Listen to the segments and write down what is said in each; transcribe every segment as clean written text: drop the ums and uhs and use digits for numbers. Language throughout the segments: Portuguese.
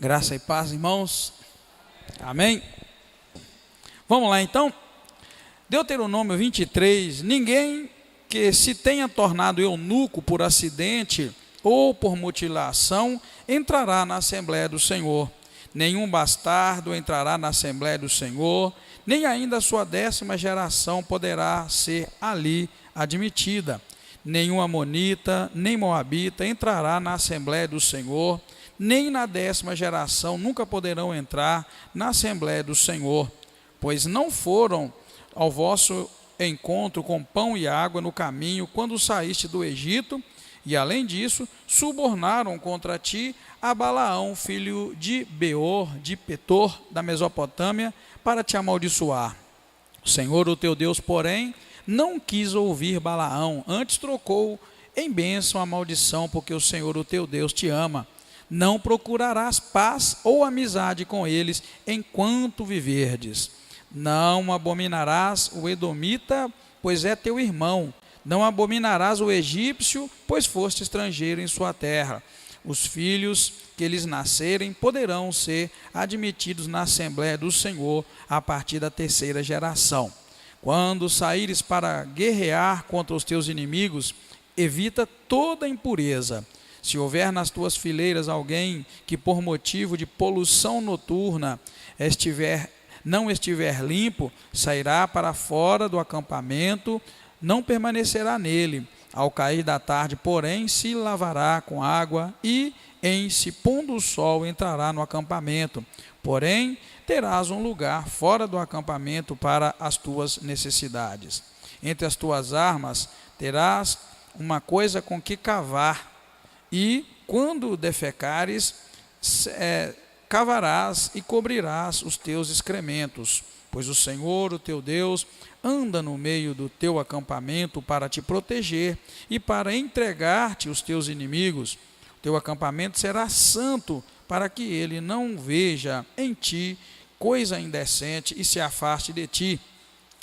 Graça e paz, irmãos. Amém? Vamos lá então. Deuteronômio 23. Ninguém que se tenha tornado eunuco por acidente ou por mutilação entrará na Assembleia do Senhor. Nenhum bastardo entrará na Assembleia do Senhor, nem ainda a sua 10ª geração poderá ser ali admitida. Nenhum amonita, nem moabita entrará na Assembleia do Senhor, nem na 10ª geração nunca poderão entrar na Assembleia do Senhor, pois não foram ao vosso encontro com pão e água no caminho quando saíste do Egito, e além disso, subornaram contra ti a Balaão, filho de Beor, de Petor, da Mesopotâmia, para te amaldiçoar. O Senhor, o teu Deus, porém, não quis ouvir Balaão, antes trocou em bênção a maldição, porque o Senhor, o teu Deus, te ama. Não procurarás paz ou amizade com eles enquanto viverdes. Não abominarás o edomita, pois é teu irmão. Não abominarás o egípcio, pois foste estrangeiro em sua terra. Os filhos que lhes nascerem poderão ser admitidos na Assembleia do Senhor a partir da 3ª geração. Quando saíres para guerrear contra os teus inimigos, evita toda impureza. Se houver nas tuas fileiras alguém que por motivo de poluição noturna não estiver limpo, sairá para fora do acampamento, não permanecerá nele. Ao cair da tarde, porém, se lavará com água e, em se pondo o sol, entrará no acampamento. Porém, terás um lugar fora do acampamento para as tuas necessidades. Entre as tuas armas terás uma coisa com que cavar, e quando defecares, cavarás e cobrirás os teus excrementos, pois o Senhor, o teu Deus, anda no meio do teu acampamento para te proteger e para entregar-te os teus inimigos. O teu acampamento será santo, para que ele não veja em ti coisa indecente e se afaste de ti.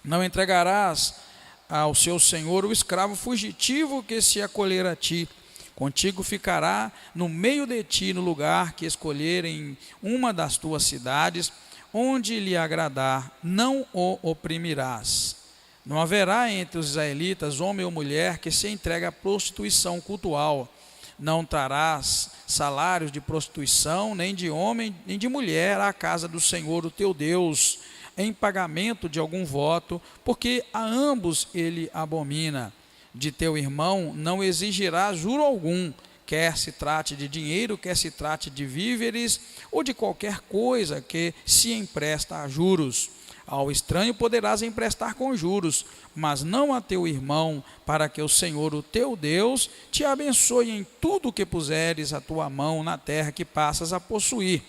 Não entregarás ao seu senhor o escravo fugitivo que se acolher a ti. Contigo ficará no meio de ti, no lugar que escolher em uma das tuas cidades, onde lhe agradar, não o oprimirás. Não haverá entre os israelitas homem ou mulher que se entregue à prostituição cultual. Não trarás salários de prostituição, nem de homem, nem de mulher, à casa do Senhor, o teu Deus, em pagamento de algum voto, porque a ambos ele abomina. De teu irmão não exigirá juro algum, quer se trate de dinheiro, quer se trate de víveres, ou de qualquer coisa que se empresta a juros. Ao estranho poderás emprestar com juros, mas não a teu irmão, para que o Senhor, o teu Deus, te abençoe em tudo o que puseres a tua mão na terra que passas a possuir.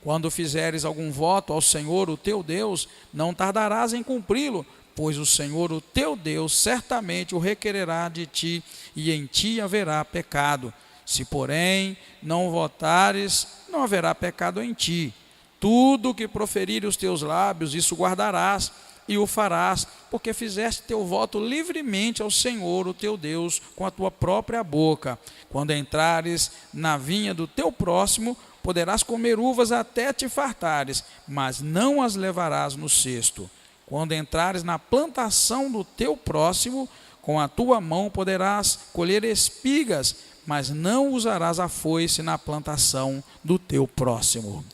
Quando fizeres algum voto ao Senhor, o teu Deus, não tardarás em cumpri-lo, pois o Senhor, o teu Deus, certamente o requererá de ti, e em ti haverá pecado. Se, porém, não votares, não haverá pecado em ti. Tudo que proferir os teus lábios, isso guardarás, e o farás, porque fizeste teu voto livremente ao Senhor, o teu Deus, com a tua própria boca. Quando entrares na vinha do teu próximo, poderás comer uvas até te fartares, mas não as levarás no cesto. Quando entrares na plantação do teu próximo, com a tua mão poderás colher espigas, mas não usarás a foice na plantação do teu próximo.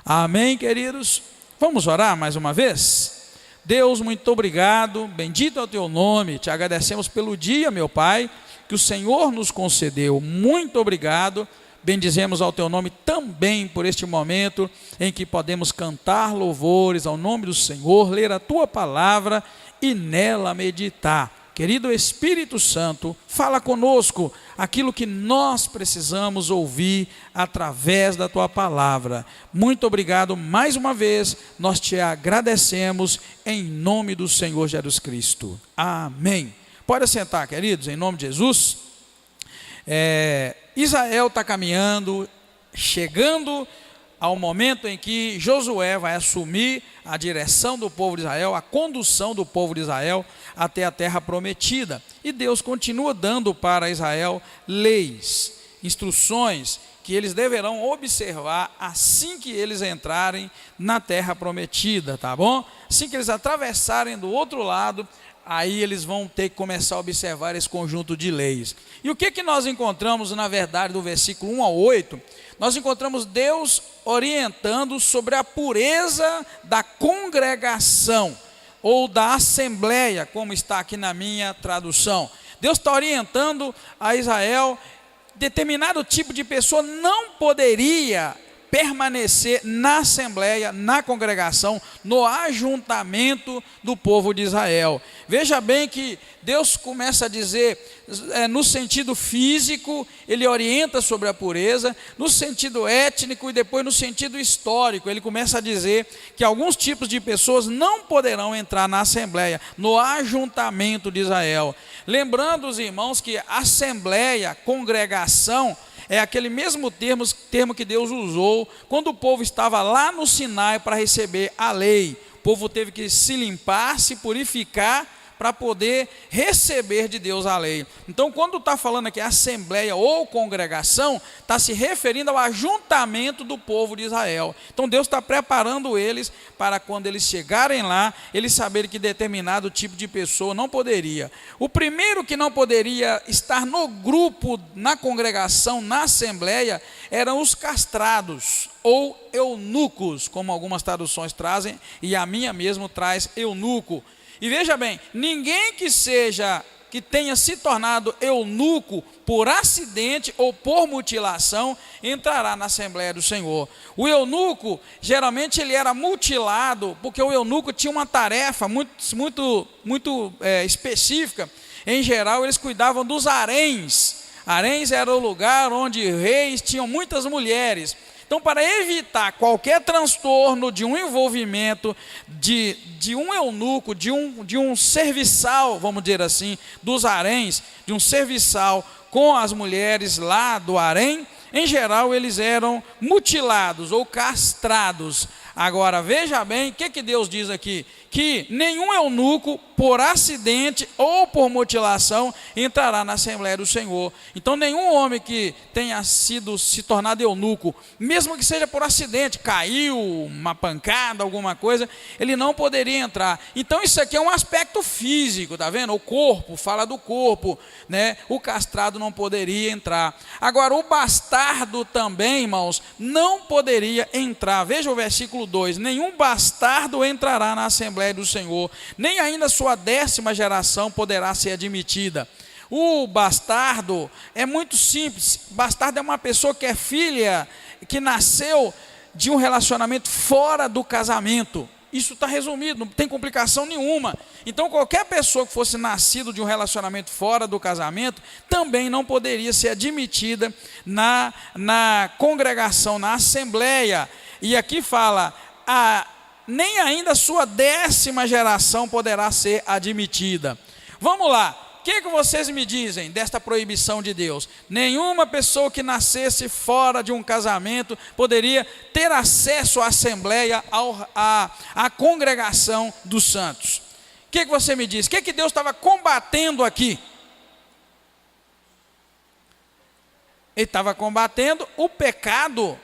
Amém, queridos? Vamos orar mais uma vez? Deus, muito obrigado, bendito é o teu nome, te agradecemos pelo dia, meu Pai, que o Senhor nos concedeu. Muito obrigado. Bendizemos ao teu nome também por este momento em que podemos cantar louvores ao nome do Senhor, ler a tua palavra e nela meditar. Querido Espírito Santo, fala conosco aquilo que nós precisamos ouvir através da tua palavra. Muito obrigado mais uma vez, nós te agradecemos em nome do Senhor Jesus Cristo. Amém. Pode sentar, queridos, em nome de Jesus. Israel está caminhando, chegando ao momento em que Josué vai assumir a direção do povo de Israel, a condução do povo de Israel até a terra prometida. E Deus continua dando para Israel leis, instruções que eles deverão observar assim que eles entrarem na terra prometida, tá bom? Assim que eles atravessarem do outro lado, aí eles vão ter que começar a observar esse conjunto de leis. E o que nós encontramos, na verdade, do versículo 1 ao 8? Nós encontramos Deus orientando sobre a pureza da congregação, ou da assembleia, como está aqui na minha tradução. Deus está orientando a Israel, determinado tipo de pessoa não poderia permanecer na assembleia, na congregação, no ajuntamento do povo de Israel. Veja bem que Deus começa a dizer, no sentido físico, ele orienta sobre a pureza, no sentido étnico e depois no sentido histórico, ele começa a dizer que alguns tipos de pessoas não poderão entrar na assembleia, no ajuntamento de Israel. Lembrando os irmãos que assembleia, congregação, é aquele mesmo termo que Deus usou quando o povo estava lá no Sinai para receber a lei. O povo teve que se limpar, se purificar para poder receber de Deus a lei. Então, quando está falando aqui assembleia ou congregação, está se referindo ao ajuntamento do povo de Israel. Então, Deus está preparando eles para quando eles chegarem lá, eles saberem que determinado tipo de pessoa não poderia. O primeiro que não poderia estar no grupo, na congregação, na assembleia, eram os castrados ou eunucos, como algumas traduções trazem, e a minha mesmo traz eunuco. E veja bem, ninguém que tenha se tornado eunuco por acidente ou por mutilação, entrará na Assembleia do Senhor. O eunuco, geralmente ele era mutilado, porque o eunuco tinha uma tarefa muito específica. Em geral, eles cuidavam dos haréns. Haréns era o lugar onde reis tinham muitas mulheres. Então, para evitar qualquer transtorno de um envolvimento de um eunuco, de um serviçal, vamos dizer assim, dos haréns, de um serviçal com as mulheres lá do harém, em geral eles eram mutilados ou castrados. Agora, veja bem, o que Deus diz aqui? Que nenhum eunuco, por acidente ou por mutilação, entrará na Assembleia do Senhor. Então, nenhum homem que tenha se tornado eunuco, mesmo que seja por acidente, caiu, uma pancada, alguma coisa, ele não poderia entrar. Então, isso aqui é um aspecto físico, tá vendo? O corpo, fala do corpo, né? O castrado não poderia entrar. Agora, o bastardo também, irmãos, não poderia entrar. Veja o versículo 2: nenhum bastardo entrará na Assembleia do Senhor, nem ainda sua 10ª geração poderá ser admitida. O bastardo é muito simples. Bastardo é uma pessoa que é filha, que nasceu de um relacionamento fora do casamento. Isso está resumido, não tem complicação nenhuma. Então, qualquer pessoa que fosse nascido de um relacionamento fora do casamento, também não poderia ser admitida na congregação, na assembleia. E aqui fala, nem ainda a sua 10ª geração poderá ser admitida. Vamos lá. O que vocês me dizem desta proibição de Deus? Nenhuma pessoa que nascesse fora de um casamento poderia ter acesso à assembleia, à congregação dos santos. O que você me diz? O que Deus estava combatendo aqui? Ele estava combatendo o pecado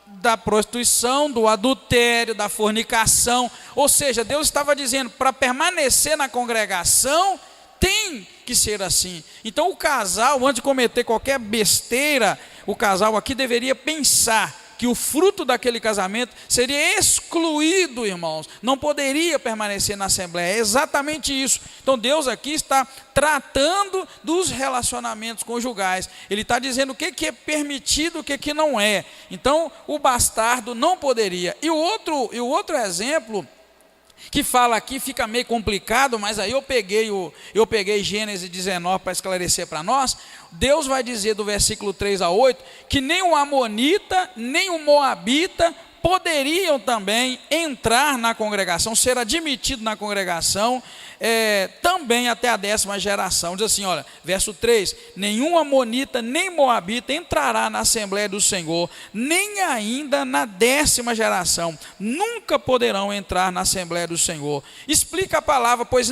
da prostituição, do adultério, da fornicação. Ou seja, Deus estava dizendo, para permanecer na congregação, tem que ser assim. Então o casal, antes de cometer qualquer besteira, o casal aqui deveria pensar que o fruto daquele casamento seria excluído, irmãos, não poderia permanecer na assembleia. É exatamente isso. Então Deus aqui está tratando dos relacionamentos conjugais. Ele está dizendo o que é permitido, o que não é. Então o bastardo não poderia. E o outro exemplo que fala aqui, fica meio complicado, mas aí eu peguei Gênesis 19 para esclarecer para nós. Deus vai dizer do versículo 3 a 8, que nem o amonita, nem o moabita poderiam também entrar na congregação, ser admitido na congregação, também até a 10ª geração. Diz assim, olha, verso 3, nenhum amonita, nem moabita entrará na Assembleia do Senhor, nem ainda na 10ª geração, nunca poderão entrar na Assembleia do Senhor. Explica a palavra, pois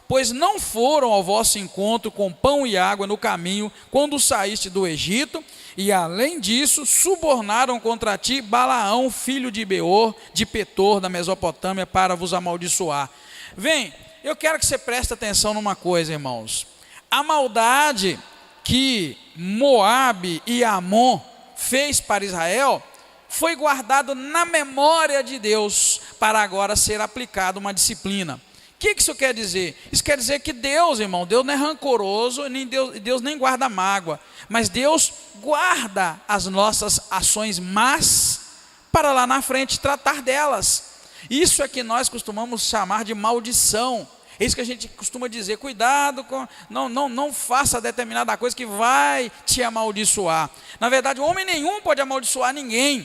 pois não foram ao vosso encontro com pão e água no caminho, quando saíste do Egito, e além disso, subornaram contra ti Balaão, filho de Beor, de Petor, da Mesopotâmia, para vos amaldiçoar. Vem, eu quero que você preste atenção numa coisa, irmãos. A maldade que Moabe e Amon fez para Israel foi guardado na memória de Deus, para agora ser aplicada uma disciplina. O que isso quer dizer? Isso quer dizer que Deus, irmão, Deus não é rancoroso, nem Deus nem guarda mágoa, mas Deus guarda as nossas ações más para lá na frente tratar delas. Isso é que nós costumamos chamar de maldição. É isso que a gente costuma dizer: cuidado, não faça determinada coisa que vai te amaldiçoar. Na verdade, homem nenhum pode amaldiçoar ninguém,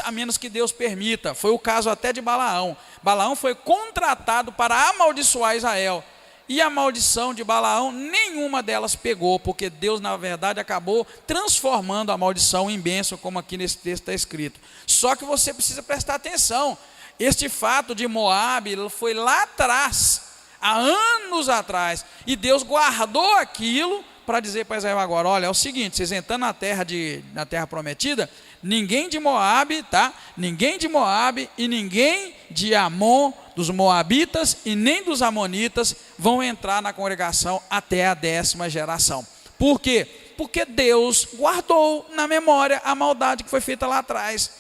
a menos que Deus permita. Foi o caso até de Balaão. Balaão foi contratado para amaldiçoar Israel, e a maldição de Balaão, nenhuma delas pegou, porque Deus, na verdade, acabou transformando a maldição em bênção, como aqui nesse texto está escrito. Só que você precisa prestar atenção: este fato de Moabe foi lá atrás, há anos atrás, e Deus guardou aquilo para dizer para Israel agora: olha, é o seguinte, vocês entrando na terra prometida, ninguém de Moabe, tá? Ninguém de Moabe e ninguém de Amon, dos Moabitas e nem dos Amonitas vão entrar na congregação até a 10ª geração. Por quê? Porque Deus guardou na memória a maldade que foi feita lá atrás.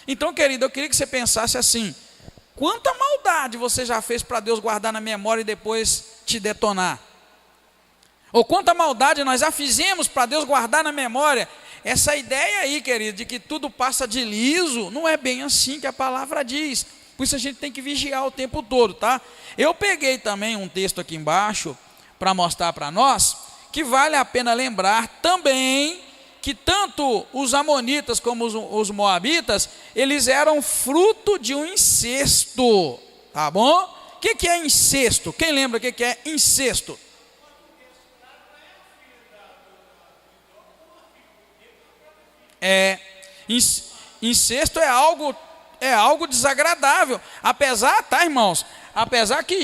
Então, querido, eu queria que você pensasse assim: quanta maldade você já fez para Deus guardar na memória e depois te detonar? Ou quanta maldade nós já fizemos para Deus guardar na memória? Essa ideia aí, querido, de que tudo passa de liso, não é bem assim que a palavra diz. Por isso a gente tem que vigiar o tempo todo, tá? Eu peguei também um texto aqui embaixo para mostrar para nós que vale a pena lembrar também que tanto os amonitas como os moabitas, eles eram fruto de um incesto, tá bom? O que é incesto? Quem lembra o que é incesto? Incesto é algo desagradável, apesar, tá, irmãos? Apesar que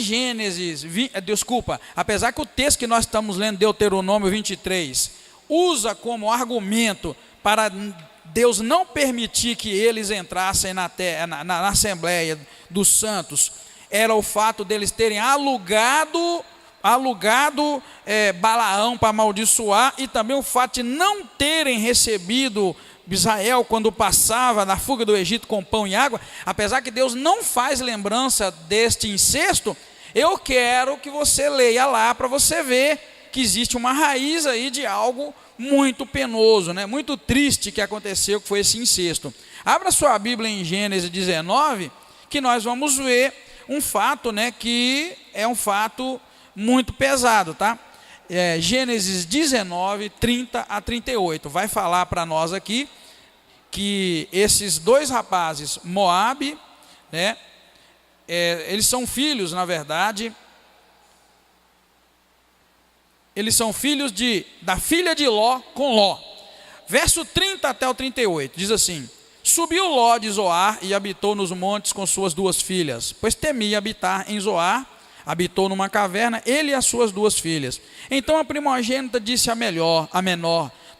apesar que o texto que nós estamos lendo, Deuteronômio 23, usa como argumento para Deus não permitir que eles entrassem na Assembleia dos Santos, era o fato deles terem alugado Balaão para amaldiçoar, e também o fato de não terem recebido Israel quando passava na fuga do Egito com pão e água. Apesar que Deus não faz lembrança deste incesto, eu quero que você leia lá para você ver que existe uma raiz aí de algo muito penoso, né? Muito triste que aconteceu, que foi esse incesto. Abra sua Bíblia em Gênesis 19, que nós vamos ver um fato, né, que é um fato muito pesado, tá? Gênesis 19, 30 a 38, vai falar para nós aqui que esses dois rapazes, Moabe, né, eles são filhos, na verdade, eles são filhos da filha de Ló com Ló. Verso 30 até o 38, diz assim: subiu Ló de Zoar e habitou nos montes com suas 2 filhas, pois temia habitar em Zoar. Habitou numa caverna, ele e as suas 2 filhas. Então a primogênita disse a menor: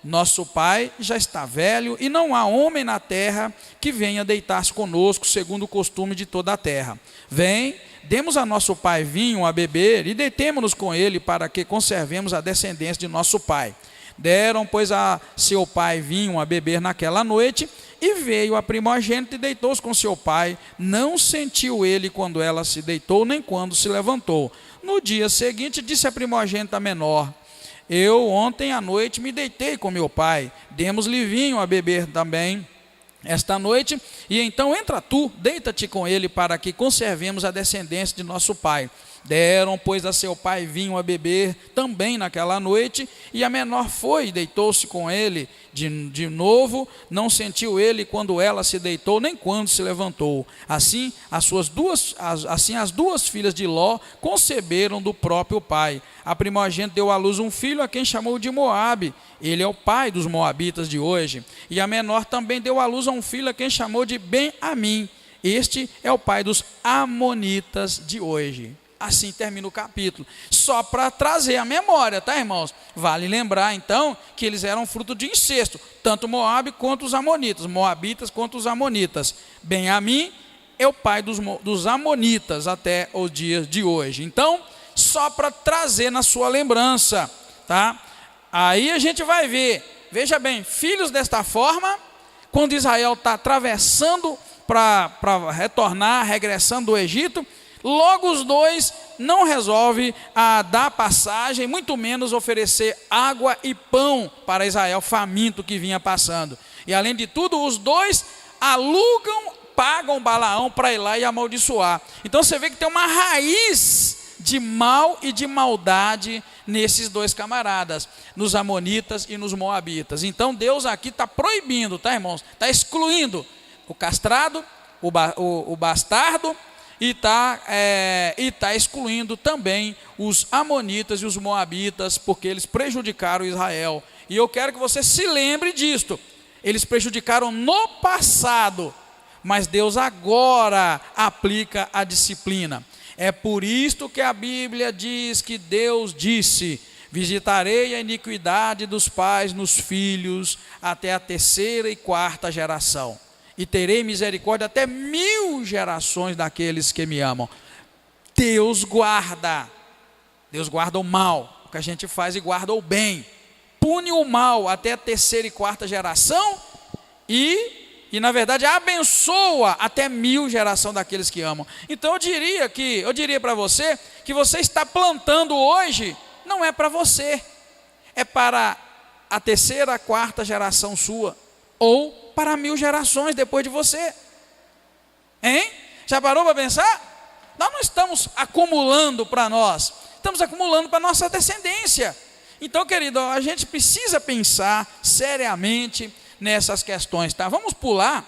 nosso pai já está velho, e não há homem na terra que venha deitar-se conosco, segundo o costume de toda a terra. Vem, demos a nosso pai vinho a beber, e deitemo-nos com ele, para que conservemos a descendência de nosso pai. Deram, pois, a seu pai vinho a beber naquela noite, e veio a primogênita e deitou-se com seu pai. Não sentiu ele quando ela se deitou, nem quando se levantou. No dia seguinte, disse a primogênita menor: eu ontem à noite me deitei com meu pai, demos-lhe vinho a beber também esta noite, e então entra tu, deita-te com ele, para que conservemos a descendência de nosso pai. Deram, pois, a seu pai vinho a beber também naquela noite, e a menor foi e deitou-se com ele de novo. Não sentiu ele quando ela se deitou, nem quando se levantou. Assim as 2 filhas de Ló conceberam do próprio pai. A primogênita deu à luz um filho, a quem chamou de Moabe. Ele é o pai dos moabitas de hoje. E a menor também deu à luz a um filho, a quem chamou de Ben-Amim. Este é o pai dos amonitas de hoje. Assim termina o capítulo. Só para trazer a memória, tá, irmãos? Vale lembrar, então, que eles eram fruto de incesto, tanto Moabe quanto os amonitas, moabitas quanto os amonitas. Benjamim é o pai dos amonitas até os dias de hoje. Então, só para trazer na sua lembrança, tá? Aí a gente vai ver, veja bem, filhos desta forma, quando Israel está atravessando para regressando do Egito, logo os dois não resolvem dar passagem, muito menos oferecer água e pão para Israel faminto que vinha passando. E além de tudo, os dois pagam Balaão para ir lá e amaldiçoar. Então você vê que tem uma raiz de mal e de maldade nesses dois camaradas, nos amonitas e nos moabitas. Então Deus aqui está proibindo, tá, irmãos? Está excluindo o castrado, o bastardo, e está excluindo também os amonitas e os moabitas, porque eles prejudicaram Israel. E eu quero que você se lembre disto. Eles prejudicaram no passado, mas Deus agora aplica a disciplina. É por isto que a Bíblia diz que Deus disse: visitarei a iniquidade dos pais nos filhos até a 3ª e 4ª geração, e terei misericórdia até 1000 gerações daqueles que me amam. Deus guarda o mal, o que a gente faz, e guarda o bem, pune o mal até a 3ª e 4ª geração, e na verdade abençoa até 1000 geração daqueles que amam. Então eu diria para você que você está plantando hoje, não é para você, é para a 3ª, 4ª geração sua, ou para 1000 gerações depois de você. Hein? Já parou para pensar? Nós não estamos acumulando para nós, estamos acumulando para a nossa descendência. Então, querido, a gente precisa pensar seriamente nessas questões, tá? Vamos pular,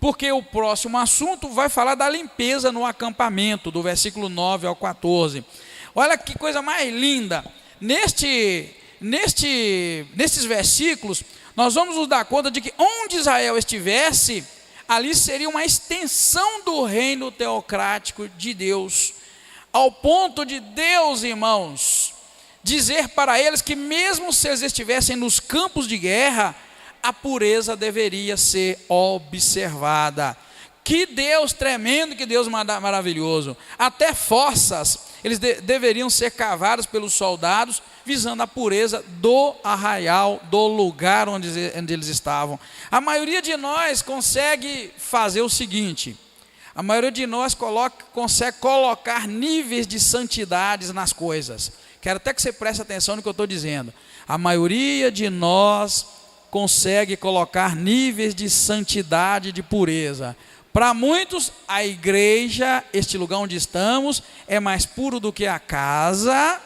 porque o próximo assunto vai falar da limpeza no acampamento, do versículo 9 ao 14. Olha que coisa mais linda. Nesses versículos, nós vamos nos dar conta de que onde Israel estivesse, ali seria uma extensão do reino teocrático de Deus, ao ponto de Deus, irmãos, dizer para eles que mesmo se eles estivessem nos campos de guerra, a pureza deveria ser observada. Que Deus tremendo, que Deus maravilhoso. Até fossas, eles deveriam ser cavadas pelos soldados, visando a pureza do arraial, do lugar onde eles estavam. A maioria de nós consegue fazer o seguinte: a maioria de nós consegue colocar níveis de santidades nas coisas. Quero até que você preste atenção no que eu estou dizendo. A maioria de nós consegue colocar níveis de santidade, de pureza. Para muitos, a igreja, este lugar onde estamos, é mais puro do que a casa,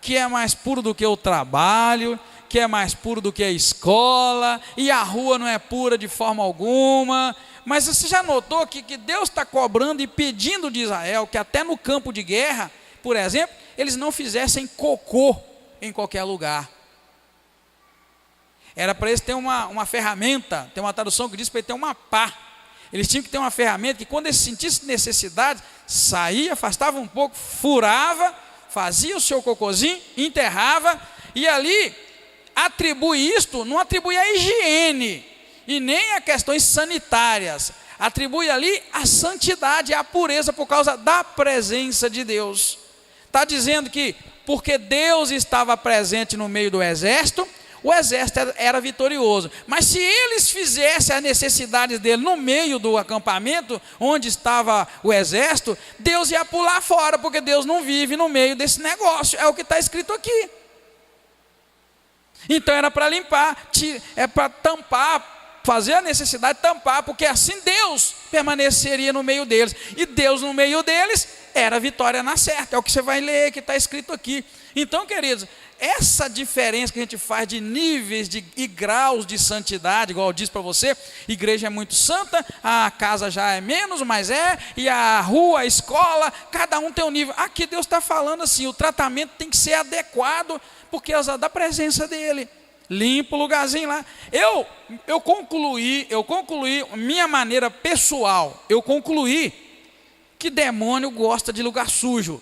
que é mais puro do que o trabalho, que é mais puro do que a escola, e a rua não é pura de forma alguma. Mas você já notou que Deus está cobrando e pedindo de Israel que até no campo de guerra, por exemplo, eles não fizessem cocô em qualquer lugar. Era para eles ter uma ferramenta, tem uma tradução que diz para ele ter uma pá. Eles tinham que ter uma ferramenta que quando eles sentissem necessidade, saía, afastava um pouco, furava, fazia o seu cocôzinho, enterrava, e ali não atribui a higiene e nem a questões sanitárias, atribui ali a santidade, a pureza por causa da presença de Deus. Está dizendo que porque Deus estava presente no meio do exército, o exército era vitorioso. Mas se eles fizessem as necessidades dele no meio do acampamento, onde estava o exército, Deus ia pular fora, porque Deus não vive no meio desse negócio. É o que está escrito aqui. Então era para limpar, é para tampar, fazer a necessidade, tampar, porque assim Deus permaneceria no meio deles. E Deus no meio deles era a vitória na certa. É o que você vai ler, que está escrito aqui. Então, queridos, essa diferença que a gente faz de níveis e graus de santidade, igual eu disse para você, igreja é muito santa, a casa já é menos, mas e a rua, a escola, cada um tem um nível. Aqui Deus está falando assim, o tratamento tem que ser adequado, por causa da presença dele. Limpa o lugarzinho lá. Eu concluí minha maneira pessoal, eu concluí que demônio gosta de lugar sujo.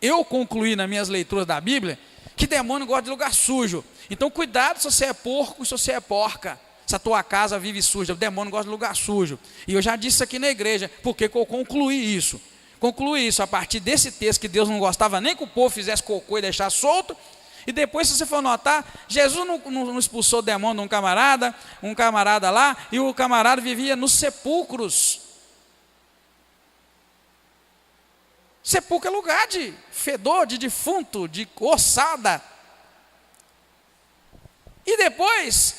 eu concluí nas minhas leituras da Bíblia que demônio gosta de lugar sujo. Então cuidado se você é porco e se você é porca. Se a tua casa vive suja, o demônio gosta de lugar sujo. E eu já disse isso aqui na igreja, porque eu concluí isso. Concluí isso a partir desse texto, que Deus não gostava nem que o povo fizesse cocô e deixasse solto. E depois, se você for notar, Jesus não expulsou o demônio de um camarada lá, e o camarada vivia nos sepulcros. Sepulcro é lugar de fedor, de defunto, de ossada. E depois,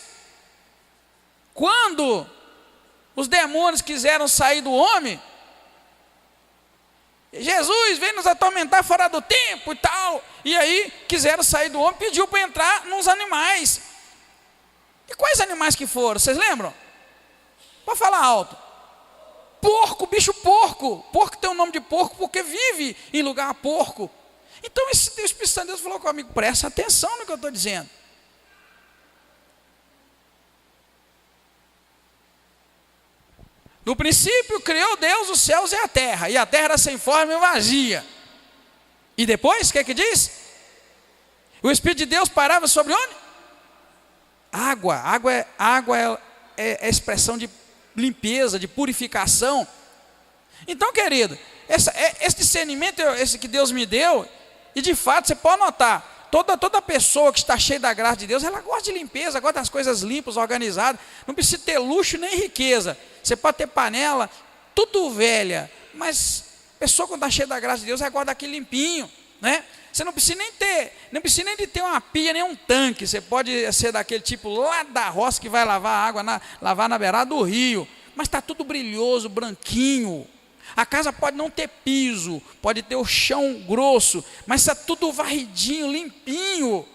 quando os demônios quiseram sair do homem, Jesus veio nos atormentar fora do tempo e tal. E aí quiseram sair do homem, pediu para entrar nos animais. E quais animais que foram? Vocês lembram? Pode falar alto. Porco, bicho porco. Porco tem o nome de porco porque vive em lugar porco. Então esse Espírito Santo de Deus falou comigo, presta atenção no que eu estou dizendo. No princípio criou Deus os céus e a terra era sem forma e vazia. E depois, o que é que diz? O Espírito de Deus parava sobre onde? Água. Água é expressão de limpeza, de purificação. Então, querido, esse discernimento esse que Deus me deu, e de fato você pode notar, toda pessoa que está cheia da graça de Deus, ela gosta de limpeza, gosta das coisas limpas, organizadas, não precisa ter luxo nem riqueza. Você pode ter panela, tudo velha, mas a pessoa quando está cheia da graça de Deus, ela gosta daquele limpinho, né? Você não precisa nem de ter uma pia, nem um tanque. Você pode ser daquele tipo lá da roça que vai lavar água, lavar na beirada do rio, mas está tudo brilhoso, branquinho. A casa pode não ter piso, pode ter o chão grosso, mas está tudo varridinho, limpinho.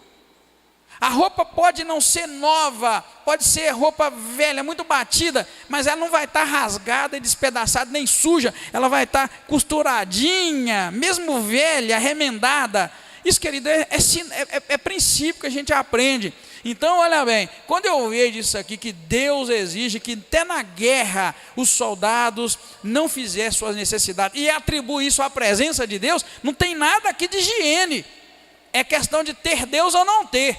A roupa pode não ser nova, pode ser roupa velha, muito batida, mas ela não vai estar rasgada e despedaçada, nem suja, ela vai estar costuradinha, mesmo velha, remendada. Isso, querido, é princípio que a gente aprende. Então, olha bem, quando eu vejo isso aqui, que Deus exige que até na guerra os soldados não fizessem suas necessidades, e atribui isso à presença de Deus, não tem nada aqui de higiene, é questão de ter Deus ou não ter.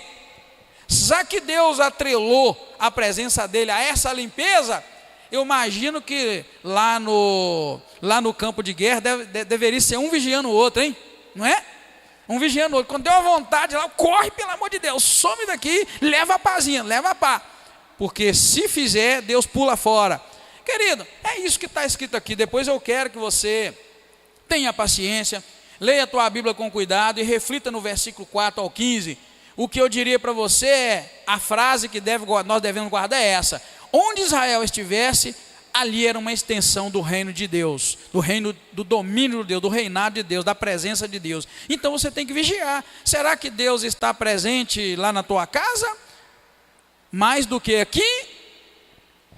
Já que Deus atrelou a presença dele a essa limpeza, eu imagino que lá no campo de guerra deveria ser um vigiando o outro, hein? Não é? Um vigiando o outro. Quando deu a vontade lá, corre, pelo amor de Deus, some daqui, leva a pazinha, leva a pá. Porque se fizer, Deus pula fora. Querido, é isso que está escrito aqui. Depois eu quero que você tenha paciência, leia a tua Bíblia com cuidado e reflita no versículo 4 ao 15. O que eu diria para você é, a frase que nós devemos guardar é essa: onde Israel estivesse, ali era uma extensão do reino de Deus, do reino, do domínio de Deus, do reinado de Deus, da presença de Deus. Então você tem que vigiar. Será que Deus está presente lá na tua casa? Mais do que aqui?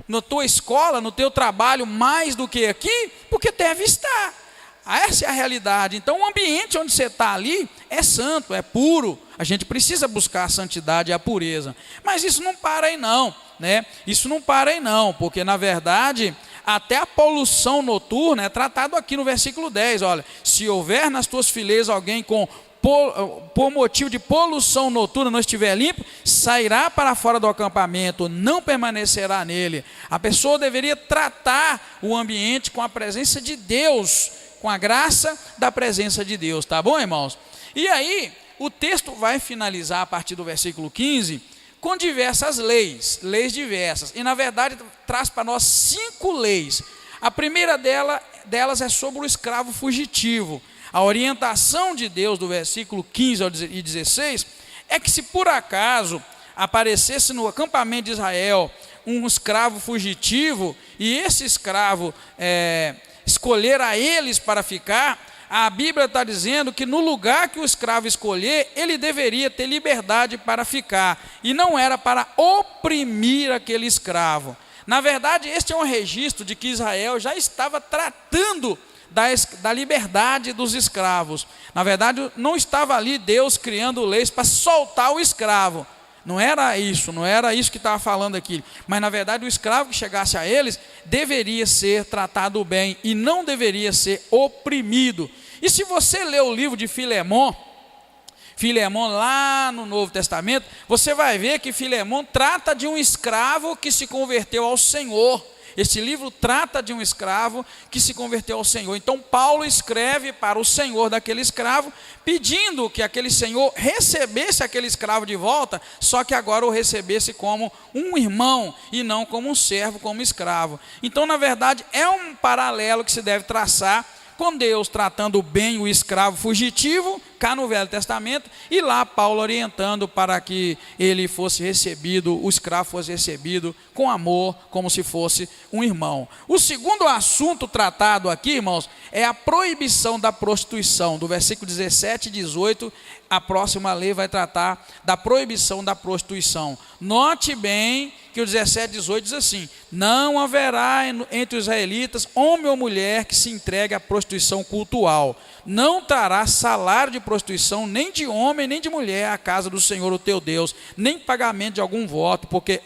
Na tua escola, no teu trabalho, mais do que aqui? Porque deve estar. Essa é a realidade. Então o ambiente onde você está ali é santo, é puro. A gente precisa buscar a santidade e a pureza. Mas isso não para aí não, né? Isso não para aí não, porque na verdade até a poluição noturna é tratado aqui no versículo 10. Olha, se houver nas tuas fileiras alguém por motivo de poluição noturna não estiver limpo, sairá para fora do acampamento, não permanecerá nele. A pessoa deveria tratar o ambiente com a presença de Deus, com a graça da presença de Deus, tá bom, irmãos? E aí, o texto vai finalizar a partir do versículo 15, com diversas leis diversas, e na verdade traz para nós 5 leis. A primeira delas é sobre o escravo fugitivo. A orientação de Deus do versículo 15 e 16 é que se por acaso aparecesse no acampamento de Israel um escravo fugitivo, e esse escravo escolher a eles para ficar, a Bíblia está dizendo que no lugar que o escravo escolher, ele deveria ter liberdade para ficar, e não era para oprimir aquele escravo. Na verdade, este é um registro de que Israel já estava tratando da liberdade dos escravos. Na verdade, não estava ali Deus criando leis para soltar o escravo. Não era isso que estava falando aqui. Mas na verdade o escravo que chegasse a eles deveria ser tratado bem e não deveria ser oprimido. E se você ler o livro de Filemon lá no Novo Testamento, você vai ver que Filemon trata de um escravo que se converteu ao Senhor. Este livro trata de um escravo que se converteu ao Senhor. Então Paulo escreve para o senhor daquele escravo, pedindo que aquele senhor recebesse aquele escravo de volta, só que agora o recebesse como um irmão e não como um servo, como escravo. Então, na verdade, é um paralelo que se deve traçar com Deus tratando bem o escravo fugitivo, cá no Velho Testamento, e lá Paulo orientando para que ele fosse recebido, o escravo fosse recebido com amor, como se fosse um irmão. O segundo assunto tratado aqui, irmãos, é a proibição da prostituição. Do versículo 17 e 18, a próxima lei vai tratar da proibição da prostituição. Note bem que o 17 e 18 diz assim: não haverá entre os israelitas homem ou mulher que se entregue à prostituição cultual. Não trará salário de prostituição nem de homem nem de mulher à casa do Senhor o teu Deus, nem pagamento de algum voto, porque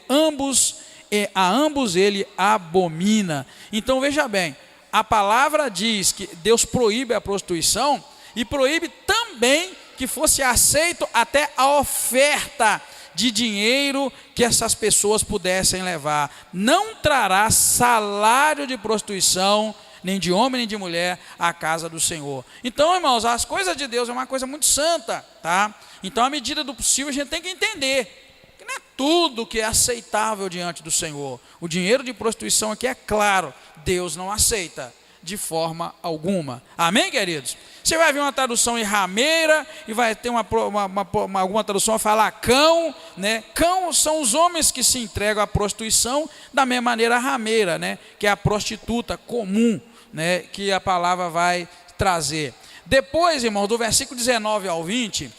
a ambos ele abomina. Então veja bem, a palavra diz que Deus proíbe a prostituição e proíbe também que fosse aceito até a oferta de dinheiro que essas pessoas pudessem levar. Não trará salário de prostituição, nem de homem nem de mulher, à casa do Senhor. Então, irmãos, as coisas de Deus é uma coisa muito santa, tá? Então, à medida do possível, a gente tem que entender que não é tudo que é aceitável diante do Senhor. O dinheiro de prostituição aqui, é claro, Deus não aceita de forma alguma. Amém, queridos? Você vai ver uma tradução em rameira, e vai ter alguma tradução a falar cão, né? Cão são os homens que se entregam à prostituição, da mesma maneira a rameira, né? Que é a prostituta comum, né? Que a palavra vai trazer. Depois, irmão, do versículo 19 ao 20,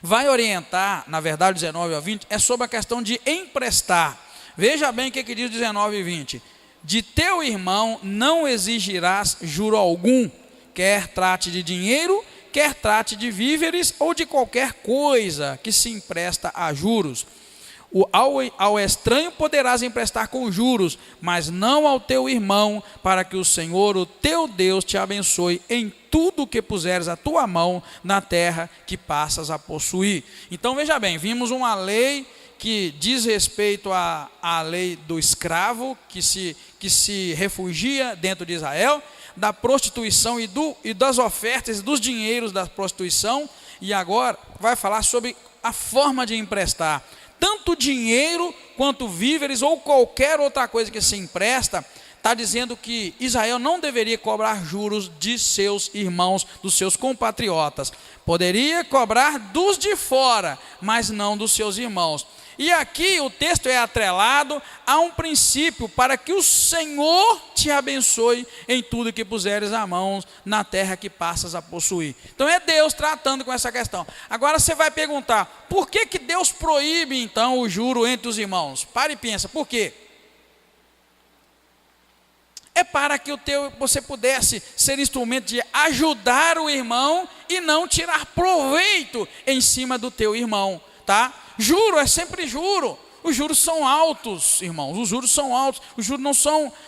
vai orientar, na verdade 19 ao 20, é sobre a questão de emprestar. Veja bem o que diz 19 e 20. De teu irmão não exigirás juro algum, quer trate de dinheiro, quer trate de víveres ou de qualquer coisa que se empresta a juros. Ao estranho poderás emprestar com juros, mas não ao teu irmão, para que o Senhor, o teu Deus, te abençoe em tudo que puseres a tua mão na terra que passas a possuir. Então veja bem, vimos uma lei que diz respeito à lei do escravo que se refugia dentro de Israel, da prostituição e das ofertas e dos dinheiros da prostituição, e agora vai falar sobre a forma de emprestar. Tanto dinheiro quanto víveres ou qualquer outra coisa que se empresta, está dizendo que Israel não deveria cobrar juros de seus irmãos, dos seus compatriotas. Poderia cobrar dos de fora, mas não dos seus irmãos. E aqui o texto é atrelado a um princípio para que o Senhor te abençoe em tudo que puseres a mão na terra que passas a possuir. Então é Deus tratando com essa questão. Agora você vai perguntar, por que Deus proíbe então o juro entre os irmãos? Para e pensa, por quê? É para que você pudesse ser instrumento de ajudar o irmão e não tirar proveito em cima do teu irmão, tá? Juro é sempre juro. Os juros são altos, irmãos. Os juros são altos. Os juros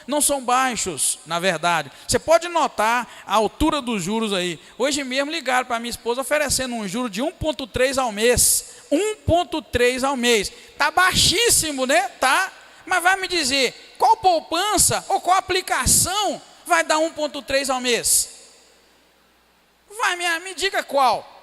não são baixos, na verdade. Você pode notar a altura dos juros aí. Hoje mesmo ligaram para minha esposa oferecendo um juro de 1,3 ao mês. 1,3 ao mês. Está baixíssimo, né? Tá? Mas vai me dizer, qual poupança ou qual aplicação vai dar 1,3 ao mês? Vai, me diga qual.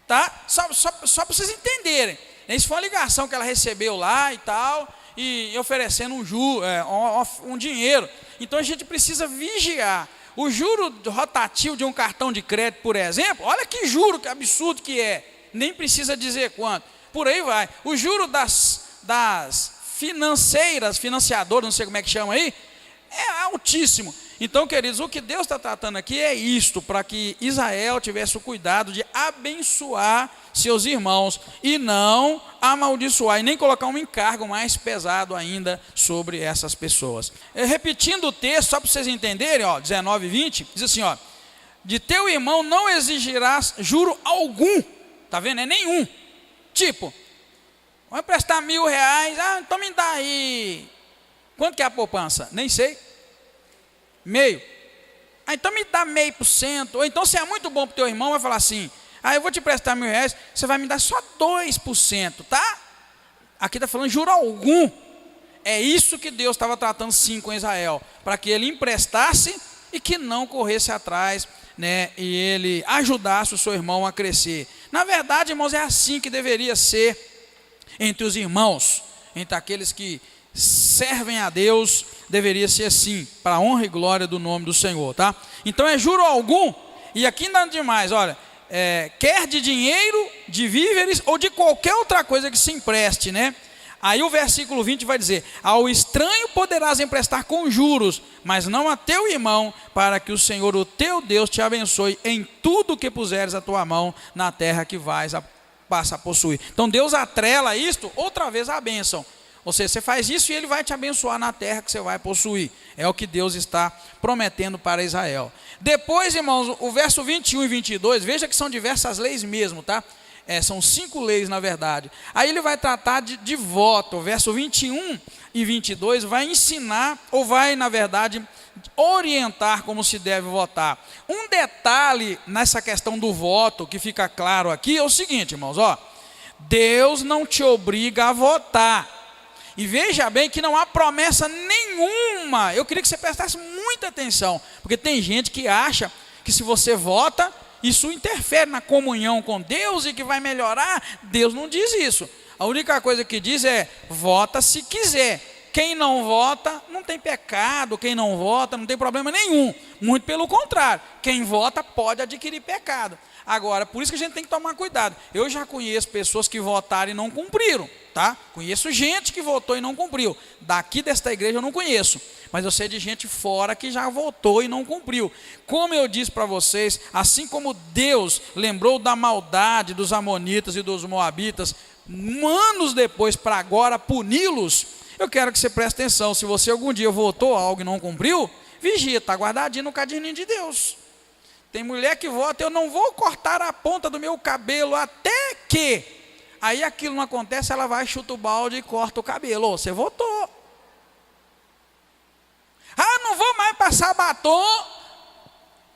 Tá? Só para vocês entenderem. Isso foi uma ligação que ela recebeu lá e tal, e oferecendo um dinheiro. Então a gente precisa vigiar. O juro rotativo de um cartão de crédito, por exemplo, olha que juro, que absurdo que é. Nem precisa dizer quanto. Por aí vai. O juro das financiadoras, não sei como é que chama aí, é altíssimo. Então, queridos, o que Deus está tratando aqui é isto, para que Israel tivesse o cuidado de abençoar seus irmãos e não amaldiçoar e nem colocar um encargo mais pesado ainda sobre essas pessoas. Repetindo o texto, só para vocês entenderem, 19 e 20, diz assim, de teu irmão não exigirás juro algum, tá vendo? É nenhum. Tipo, vou emprestar R$1.000, então me dá aí. Quanto que é a poupança? Nem sei. Meio. Ah, então me dá 0,5%. Ou então, se é muito bom para o teu irmão, vai falar assim: ah, eu vou te prestar R$1.000, você vai me dar só 2%, tá? Aqui está falando juro algum. É isso que Deus estava tratando sim com Israel, para que ele emprestasse e que não corresse atrás, né, e ele ajudasse o seu irmão a crescer. Na verdade, irmãos, é assim que deveria ser entre os irmãos, entre aqueles que servem a Deus, deveria ser assim, para a honra e glória do nome do Senhor, tá? Então é juro algum, e aqui nada demais, olha, quer de dinheiro, de víveres ou de qualquer outra coisa que se empreste, né? Aí o versículo 20 vai dizer: ao estranho poderás emprestar com juros, mas não a teu irmão, para que o Senhor, o teu Deus, te abençoe em tudo que puseres a tua mão na terra que passa a possuir. Então Deus atrela isto outra vez à bênção. Ou seja, você faz isso e ele vai te abençoar na terra que você vai possuir. É o que Deus está prometendo para Israel. Depois, irmãos, o verso 21 e 22, veja que são diversas leis mesmo, tá? São 5 leis, na verdade. Aí ele vai tratar de voto. O verso 21 e 22 vai ensinar, ou vai, na verdade, orientar como se deve votar. Um detalhe nessa questão do voto, que fica claro aqui, é o seguinte, irmãos, ó: Deus não te obriga a votar. E veja bem que não há promessa nenhuma. Eu queria que você prestasse muita atenção, porque tem gente que acha que se você vota, isso interfere na comunhão com Deus e que vai melhorar. Deus não diz isso. A única coisa que diz é: vota se quiser. Quem não vota não tem pecado, quem não vota não tem problema nenhum. Muito pelo contrário, quem vota pode adquirir pecado. Agora, por isso que a gente tem que tomar cuidado. Eu já conheço pessoas que votaram e não cumpriram, tá? Conheço gente que votou e não cumpriu. Daqui desta igreja eu não conheço, mas eu sei de gente fora que já votou e não cumpriu. Como eu disse para vocês, assim como Deus lembrou da maldade dos amonitas e dos moabitas, anos depois, para agora puni-los, eu quero que você preste atenção. Se você algum dia votou algo e não cumpriu, vigia, está guardadinho no caderninho de Deus. Tem mulher que vota: eu não vou cortar a ponta do meu cabelo até que... Aí aquilo não acontece, ela vai, chuta o balde e corta o cabelo. Você votou. Ah, não vou mais passar batom.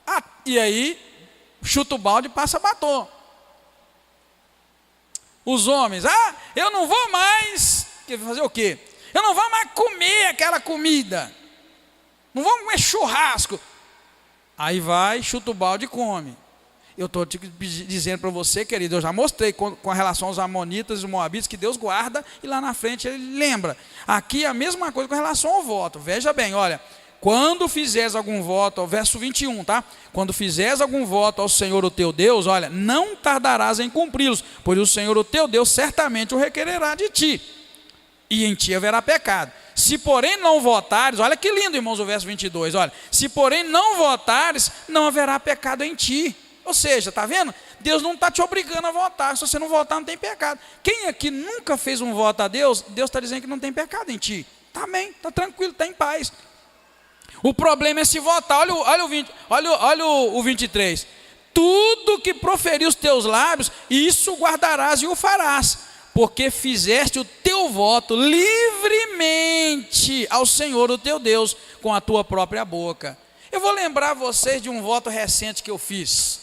Ah, e aí, chuta o balde e passa batom. Os homens: ah, eu não vou mais... fazer o quê? Eu não vou mais comer aquela comida. Não vou comer churrasco. Aí vai, chuta o balde e come. Eu estou dizendo para você, querido, eu já mostrei com relação aos amonitas e os moabitas que Deus guarda, e lá na frente ele lembra. Aqui é a mesma coisa com relação ao voto. Veja bem, olha: quando fizeres algum voto, verso 21, tá? Quando fizeres algum voto ao Senhor o teu Deus, olha, não tardarás em cumpri-los, pois o Senhor o teu Deus certamente o requererá de ti, e em ti haverá pecado. Se porém não votares, olha que lindo, irmãos, o verso 22, olha: se porém não votares, não haverá pecado em ti. Ou seja, está vendo? Deus não está te obrigando a votar. Se você não votar, não tem pecado. Quem aqui nunca fez um voto a Deus, Deus está dizendo que não tem pecado em ti. Está bem, está tranquilo, está em paz. O problema é se votar. Olha o 23. Tudo que proferir os teus lábios, isso guardarás e o farás, porque fizeste o teu voto livremente ao Senhor o teu Deus com a tua própria boca. Eu vou lembrar vocês de um voto recente que eu fiz.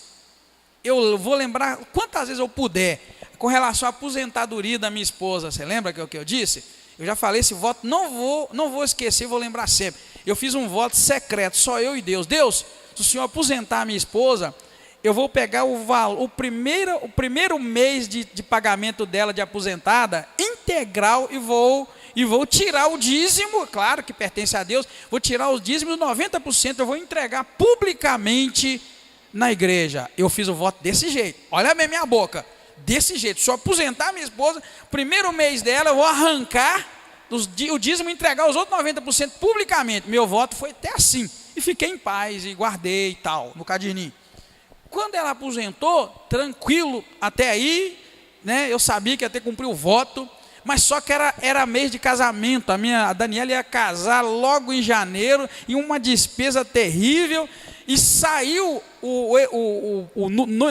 Eu vou lembrar quantas vezes eu puder, com relação à aposentadoria da minha esposa. Você lembra que é o que eu disse? Eu já falei esse voto, não vou esquecer, vou lembrar sempre. Eu fiz um voto secreto, só eu e Deus. Deus, se o Senhor aposentar a minha esposa, eu vou pegar o primeiro mês de pagamento dela de aposentada, integral, e vou tirar o dízimo, claro que pertence a Deus, vou tirar os dízimos, 90%, eu vou entregar publicamente na igreja. Eu fiz o voto desse jeito, olha bem minha boca, desse jeito. Se eu aposentar minha esposa, primeiro mês dela, eu vou arrancar o dízimo e entregar os outros 90% publicamente. Meu voto foi até assim, e fiquei em paz, e guardei e tal, no caderninho. Quando ela aposentou, tranquilo, até aí, né, eu sabia que ia ter que cumprir o voto, mas só que era mês de casamento. A Daniela ia casar logo em janeiro, e uma despesa terrível, e saiu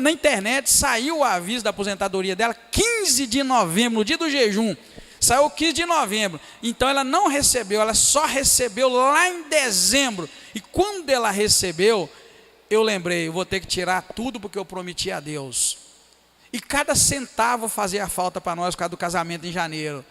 na internet, saiu o aviso da aposentadoria dela, 15 de novembro, no dia do jejum, saiu 15 de novembro, então ela não recebeu, ela só recebeu lá em dezembro, e quando ela recebeu, eu lembrei, eu vou ter que tirar tudo porque eu prometi a Deus. E cada centavo fazia falta para nós por causa do casamento em janeiro.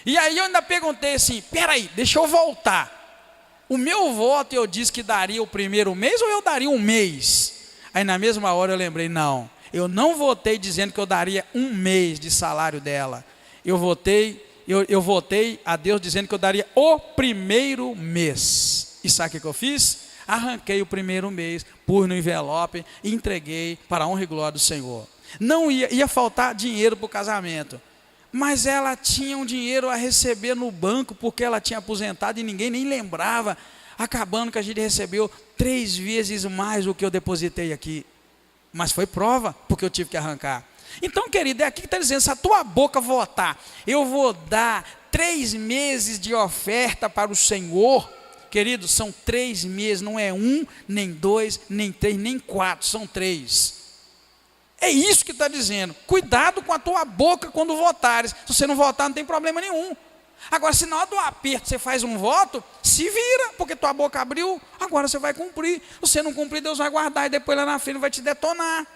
E aí eu ainda perguntei assim, peraí, deixa eu voltar. O meu voto eu disse que daria o primeiro mês ou eu daria um mês? Aí na mesma hora eu lembrei, não, eu não votei dizendo que eu daria um mês de salário dela. Eu votei a Deus dizendo que eu daria o primeiro mês. E sabe o que eu fiz? Arranquei o primeiro mês, pus no envelope e entreguei para a honra e glória do Senhor. Não ia faltar dinheiro para o casamento, mas ela tinha um dinheiro a receber no banco, porque ela tinha aposentado e ninguém nem lembrava, acabando que a gente recebeu 3 vezes mais do que eu depositei aqui. Mas foi prova, porque eu tive que arrancar. Então, querido, é aqui que está dizendo, se a tua boca votar, eu vou dar 3 meses de oferta para o Senhor. Querido, são 3 meses, não é 1, nem 2, nem 3, nem 4, são 3. É isso que está dizendo. Cuidado com a tua boca quando votares. Se você não votar, não tem problema nenhum. Agora, se na hora do aperto você faz um voto, se vira, porque tua boca abriu, agora você vai cumprir. Se você não cumprir, Deus vai guardar e depois lá na frente vai te detonar.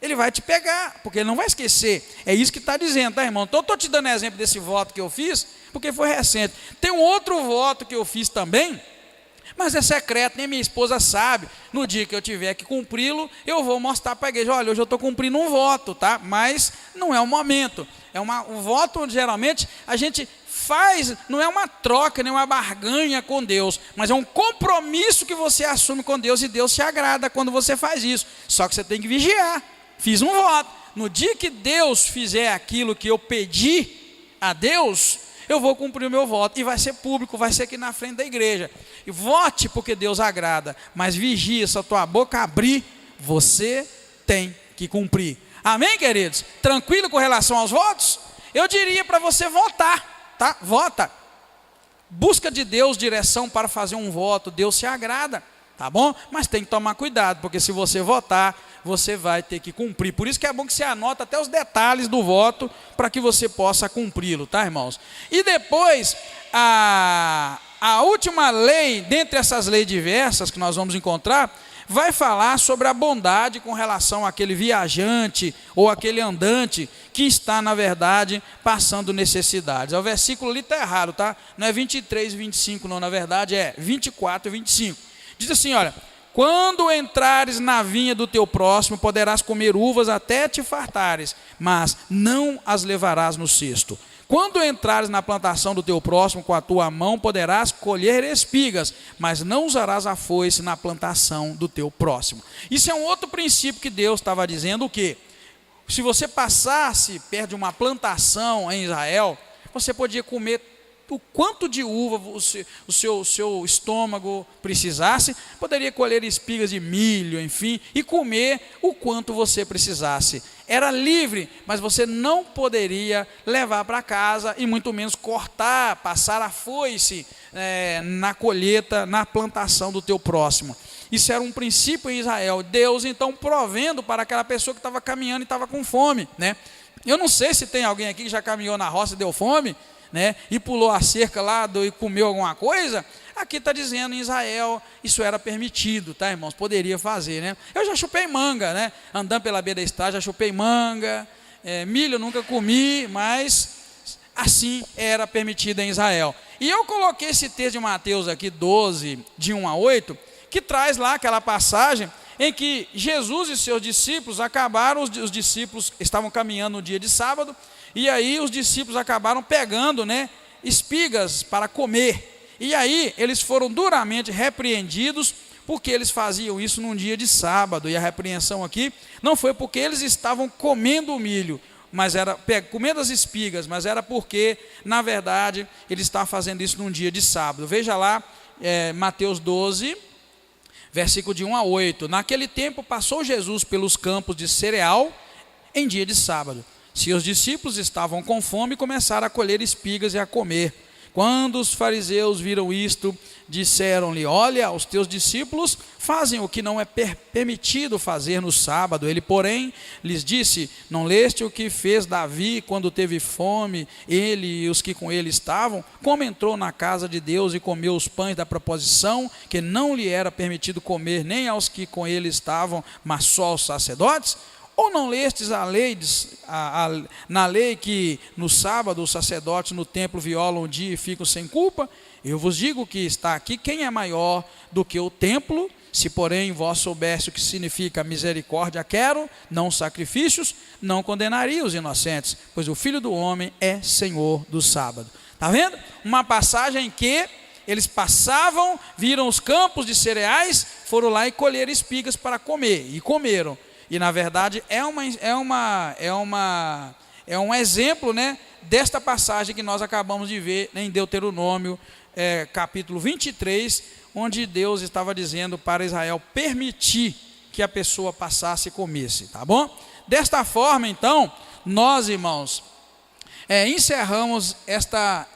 Ele vai te pegar, porque ele não vai esquecer. É isso que está dizendo, tá, irmão? Então eu estou te dando exemplo desse voto que eu fiz, porque foi recente. Tem um outro voto que eu fiz também, mas é secreto, nem minha esposa sabe. No dia que eu tiver que cumpri-lo, eu vou mostrar para a igreja, olha, hoje eu estou cumprindo um voto, tá? Mas não é o momento. Um voto onde geralmente a gente faz, não é uma troca, nem uma barganha com Deus, mas é um compromisso que você assume com Deus, e Deus se agrada quando você faz isso. Só que você tem que vigiar. Fiz um voto. No dia que Deus fizer aquilo que eu pedi a Deus, eu vou cumprir o meu voto, e vai ser público, vai ser aqui na frente da igreja. E vote porque Deus agrada, mas vigie, se a tua boca abrir, você tem que cumprir. Amém, queridos? Tranquilo com relação aos votos? Eu diria para você votar, tá? Vota. Busca de Deus direção para fazer um voto, Deus se agrada, tá bom? Mas tem que tomar cuidado, porque se você votar, você vai ter que cumprir. Por isso que é bom que você anota até os detalhes do voto, para que você possa cumpri-lo, tá, irmãos? E depois, a última lei, dentre essas leis diversas que nós vamos encontrar, vai falar sobre a bondade com relação àquele viajante ou aquele andante que está, na verdade, passando necessidades. O versículo ali está errado, tá? Não é 23 e 25, não, na verdade é 24 e 25. Diz assim, olha, quando entrares na vinha do teu próximo, poderás comer uvas até te fartares, mas não as levarás no cesto. Quando entrares na plantação do teu próximo, com a tua mão poderás colher espigas, mas não usarás a foice na plantação do teu próximo. Isso é um outro princípio que Deus estava dizendo, o quê? Se você passasse perto de uma plantação em Israel, você podia comer o quanto de uva o seu estômago precisasse, poderia colher espigas de milho, enfim, e comer o quanto você precisasse. Era livre, mas você não poderia levar para casa e muito menos cortar, passar a foice na colheita, na plantação do teu próximo. Isso era um princípio em Israel. Deus então provendo para aquela pessoa que estava caminhando e estava com fome, né? Eu não sei se tem alguém aqui que já caminhou na roça e deu fome, né, e pulou a cerca lá e comeu alguma coisa. Aqui está dizendo em Israel, isso era permitido, tá, irmãos? Poderia fazer, né? Eu já chupei manga, né? Andando pela beira da estrada, já chupei manga, milho eu nunca comi, mas assim era permitido em Israel. E eu coloquei esse texto de Mateus aqui, 12, de 1 a 8, que traz lá aquela passagem em que Jesus e seus discípulos acabaram, os discípulos estavam caminhando no dia de sábado, e aí os discípulos acabaram pegando, né, espigas para comer. E aí eles foram duramente repreendidos, porque eles faziam isso num dia de sábado. E a repreensão aqui não foi porque eles estavam comendo o milho, mas era comendo as espigas, mas era porque, na verdade, eles estavam fazendo isso num dia de sábado. Veja lá, Mateus 12, versículo de 1 a 8. Naquele tempo passou Jesus pelos campos de cereal em dia de sábado. Seus discípulos estavam com fome e começaram a colher espigas e a comer. Quando os fariseus viram isto, disseram-lhe: olha, os teus discípulos fazem o que não é permitido fazer no sábado. Ele, porém, lhes disse: não leste o que fez Davi quando teve fome, ele e os que com ele estavam? Como entrou na casa de Deus e comeu os pães da proposição, que não lhe era permitido comer nem aos que com ele estavam, mas só aos sacerdotes? Ou não lestes na lei que no sábado os sacerdotes no templo violam o dia e ficam sem culpa? Eu vos digo que está aqui quem é maior do que o templo. Se porém vós soubesse o que significa misericórdia quero, não sacrifícios, não condenaria os inocentes, pois o Filho do Homem é Senhor do sábado. Está vendo? Uma passagem em que eles passavam, viram os campos de cereais, foram lá e colheram espigas para comer, e comeram. E na verdade é um exemplo, né, desta passagem que nós acabamos de ver em Deuteronômio, capítulo 23, onde Deus estava dizendo para Israel permitir que a pessoa passasse e comesse, tá bom? Desta forma, então, nós, irmãos, encerramos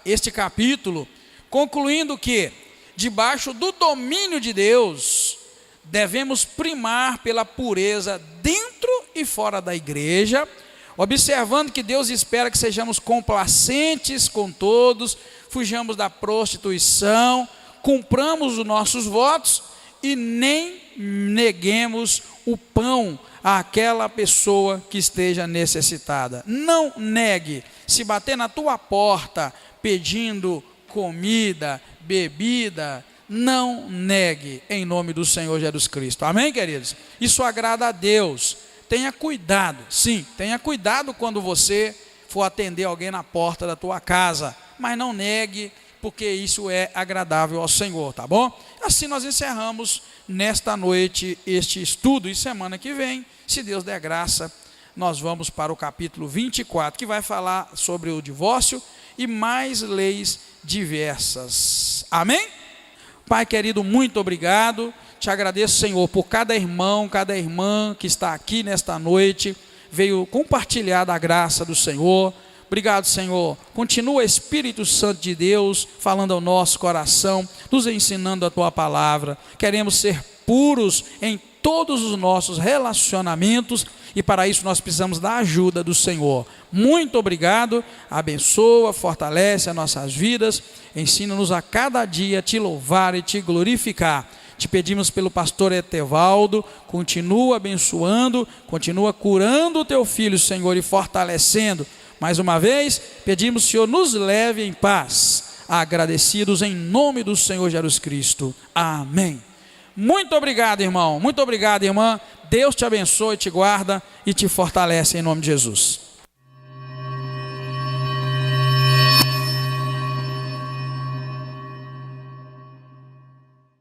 este capítulo, concluindo que, debaixo do domínio de Deus, devemos primar pela pureza dentro e fora da igreja, observando que Deus espera que sejamos complacentes com todos, fujamos da prostituição, cumpramos os nossos votos e nem neguemos o pão àquela pessoa que esteja necessitada. Não negue. Se bater na tua porta pedindo comida, bebida, não negue, em nome do Senhor Jesus Cristo. Amém, queridos? Isso agrada a Deus. Tenha cuidado, sim, tenha cuidado quando você for atender alguém na porta da tua casa, mas não negue, porque isso é agradável ao Senhor, tá bom? Assim nós encerramos nesta noite este estudo, e semana que vem, se Deus der graça, nós vamos para o capítulo 24, que vai falar sobre o divórcio e mais leis diversas. Amém? Pai querido, muito obrigado, te agradeço, Senhor, por cada irmão, cada irmã que está aqui nesta noite, veio compartilhar da graça do Senhor. Obrigado, Senhor, continua Espírito Santo de Deus, falando ao nosso coração, nos ensinando a Tua palavra. Queremos ser puros em todos os nossos relacionamentos, e para isso nós precisamos da ajuda do Senhor. Muito obrigado, abençoa, fortalece as nossas vidas, ensina-nos a cada dia a te louvar e te glorificar. Te pedimos pelo pastor Etevaldo, continua abençoando, continua curando o teu filho, Senhor, e fortalecendo. Mais uma vez, pedimos, Senhor, nos leve em paz, agradecidos em nome do Senhor Jesus Cristo. Amém. Muito obrigado, irmão, muito obrigado, irmã. Deus te abençoe, te guarda e te fortalece em nome de Jesus.